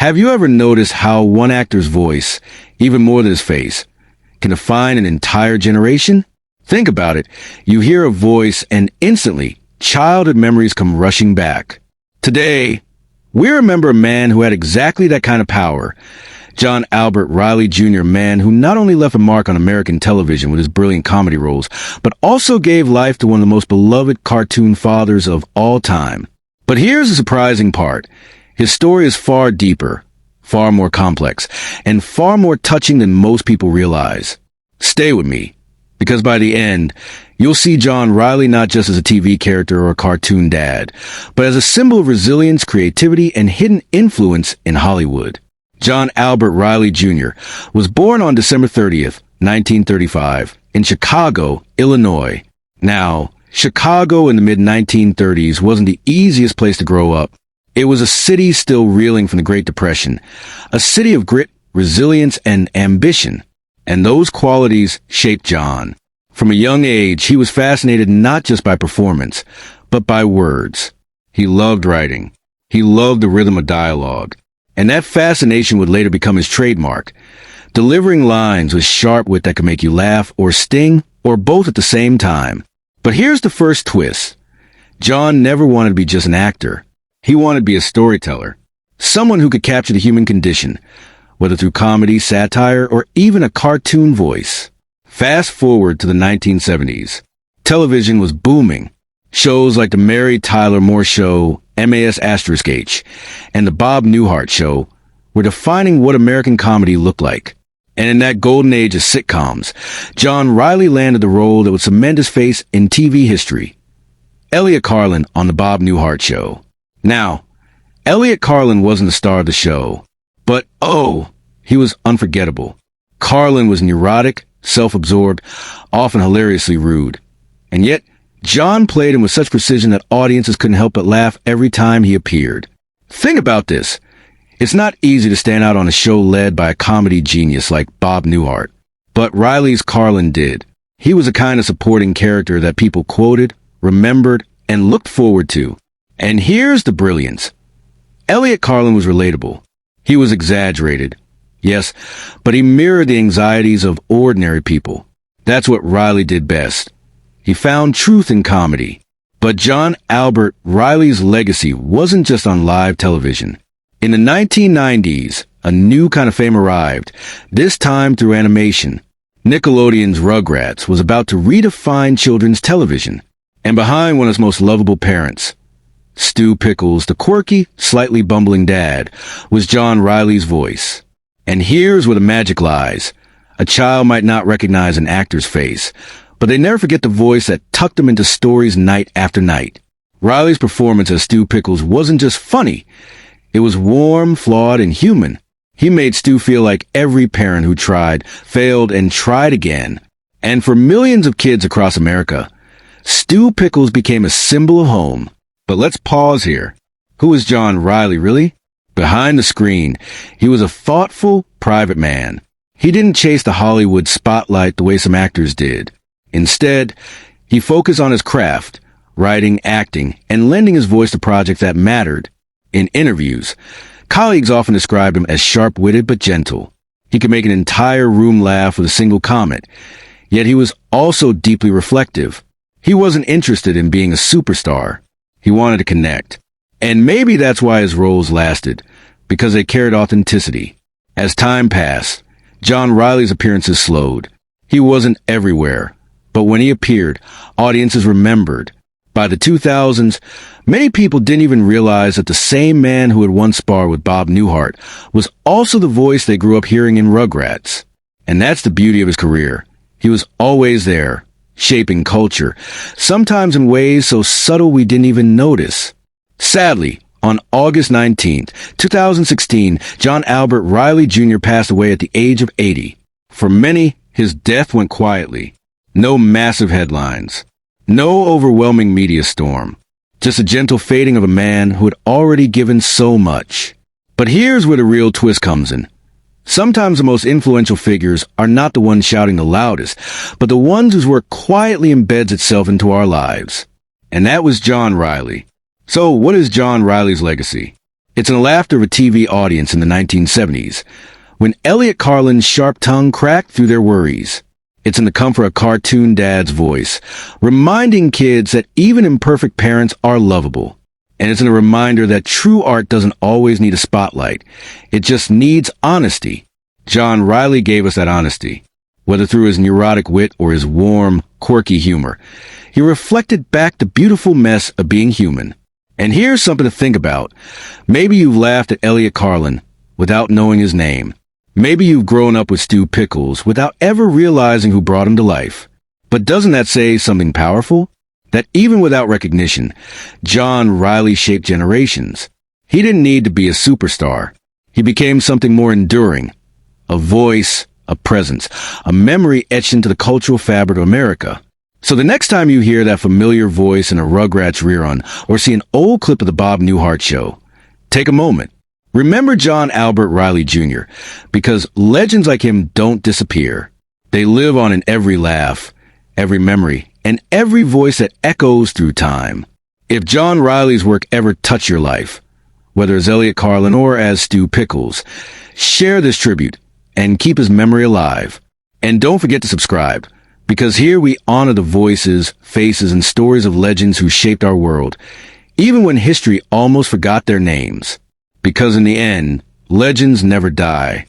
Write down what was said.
Have you ever noticed how one actor's voice, even more than his face, can define an entire generation? Think about it. You hear a voice and instantly, childhood memories come rushing back. Today, we remember a man who had exactly that kind of power. John Albert Riley Jr., a man who not only left a mark on American television with his brilliant comedy roles, but also gave life to one of the most beloved cartoon fathers of all time. But here's the surprising part. His story is far deeper, far more complex, and far more touching than most people realize. Stay with me, because by the end, you'll see John Riley not just as a TV character or a cartoon dad, but as a symbol of resilience, creativity, and hidden influence in Hollywood. John Albert Riley Jr. was born on December 30th, 1935, in Chicago, Illinois. Now, Chicago in the mid-1930s wasn't the easiest place to grow up. It was a city still reeling from the Great Depression, a city of grit, resilience, and ambition. And those qualities shaped John. From a young age, he was fascinated not just by performance, but by words. He loved writing. He loved the rhythm of dialogue. And that fascination would later become his trademark, delivering lines with sharp wit that could make you laugh or sting, or both at the same time. But here's the first twist. John never wanted to be just an actor. He wanted to be a storyteller, someone who could capture the human condition, whether through comedy, satire, or even a cartoon voice. Fast forward to the 1970s. Television was booming. Shows like The Mary Tyler Moore Show, MAS*H, and The Bob Newhart Show were defining what American comedy looked like. And in that golden age of sitcoms, John Riley landed the role that would cement his face in TV history. Elliot Carlin on The Bob Newhart Show. Now, Elliot Carlin wasn't the star of the show, but he was unforgettable. Carlin was neurotic, self-absorbed, often hilariously rude. And yet, John played him with such precision that audiences couldn't help but laugh every time he appeared. Think about this. It's not easy to stand out on a show led by a comedy genius like Bob Newhart. But Riley's Carlin did. He was a kind of supporting character that people quoted, remembered, and looked forward to. And here's the brilliance. Elliot Carlin was relatable. He was exaggerated. Yes, but he mirrored the anxieties of ordinary people. That's what Riley did best. He found truth in comedy. But John Albert Riley's legacy wasn't just on live television. In the 1990s, a new kind of fame arrived, this time through animation. Nickelodeon's Rugrats was about to redefine children's television. And behind one of its most lovable parents, Stu Pickles, the quirky, slightly bumbling dad, was John Riley's voice. And here's where the magic lies. A child might not recognize an actor's face, but they never forget the voice that tucked them into stories night after night. Riley's performance as Stu Pickles wasn't just funny. It was warm, flawed, and human. He made Stu feel like every parent who tried, failed, and tried again. And for millions of kids across America, Stu Pickles became a symbol of home. But let's pause here. Who is John Riley, really? Behind the screen, he was a thoughtful, private man. He didn't chase the Hollywood spotlight the way some actors did. Instead, he focused on his craft, writing, acting, and lending his voice to projects that mattered. In interviews, colleagues often described him as sharp-witted but gentle. He could make an entire room laugh with a single comment. Yet he was also deeply reflective. He wasn't interested in being a superstar. He wanted to connect. And maybe that's why his roles lasted, because they carried authenticity. As time passed, John Riley's appearances slowed. He wasn't everywhere, but when he appeared, audiences remembered. By the 2000s, many people didn't even realize that the same man who had once sparred with Bob Newhart was also the voice they grew up hearing in Rugrats. And that's the beauty of his career. He was always there, shaping culture, sometimes in ways so subtle we didn't even notice. Sadly, on August 19, 2016, John Albert Riley Jr. passed away at the age of 80. For many, his death went quietly. No massive headlines. No overwhelming media storm. Just a gentle fading of a man who had already given so much. But here's where the real twist comes in. Sometimes the most influential figures are not the ones shouting the loudest, but the ones whose work quietly embeds itself into our lives. And that was John Riley. So what is John Riley's legacy? It's in the laughter of a TV audience in the 1970s, when Elliot Carlin's sharp tongue cracked through their worries. It's in the comfort of cartoon dad's voice, reminding kids that even imperfect parents are lovable. And it's in a reminder that true art doesn't always need a spotlight. It just needs honesty. John Riley gave us that honesty. Whether through his neurotic wit or his warm, quirky humor, he reflected back the beautiful mess of being human. And here's something to think about. Maybe you've laughed at Elliot Carlin without knowing his name. Maybe you've grown up with Stu Pickles without ever realizing who brought him to life. But doesn't that say something powerful? That even without recognition, John Riley shaped generations. He didn't need to be a superstar. He became something more enduring. A voice, a presence, a memory etched into the cultural fabric of America. So the next time you hear that familiar voice in a Rugrats rerun or see an old clip of the Bob Newhart show, take a moment. Remember John Albert Riley Jr., because legends like him don't disappear. They live on in every laugh, every memory, and every voice that echoes through time. If John Riley's work ever touched your life, whether as Elliot Carlin or as Stu Pickles, share this tribute and keep his memory alive. And don't forget to subscribe, because here we honor the voices, faces, and stories of legends who shaped our world, even when history almost forgot their names. Because in the end, legends never die.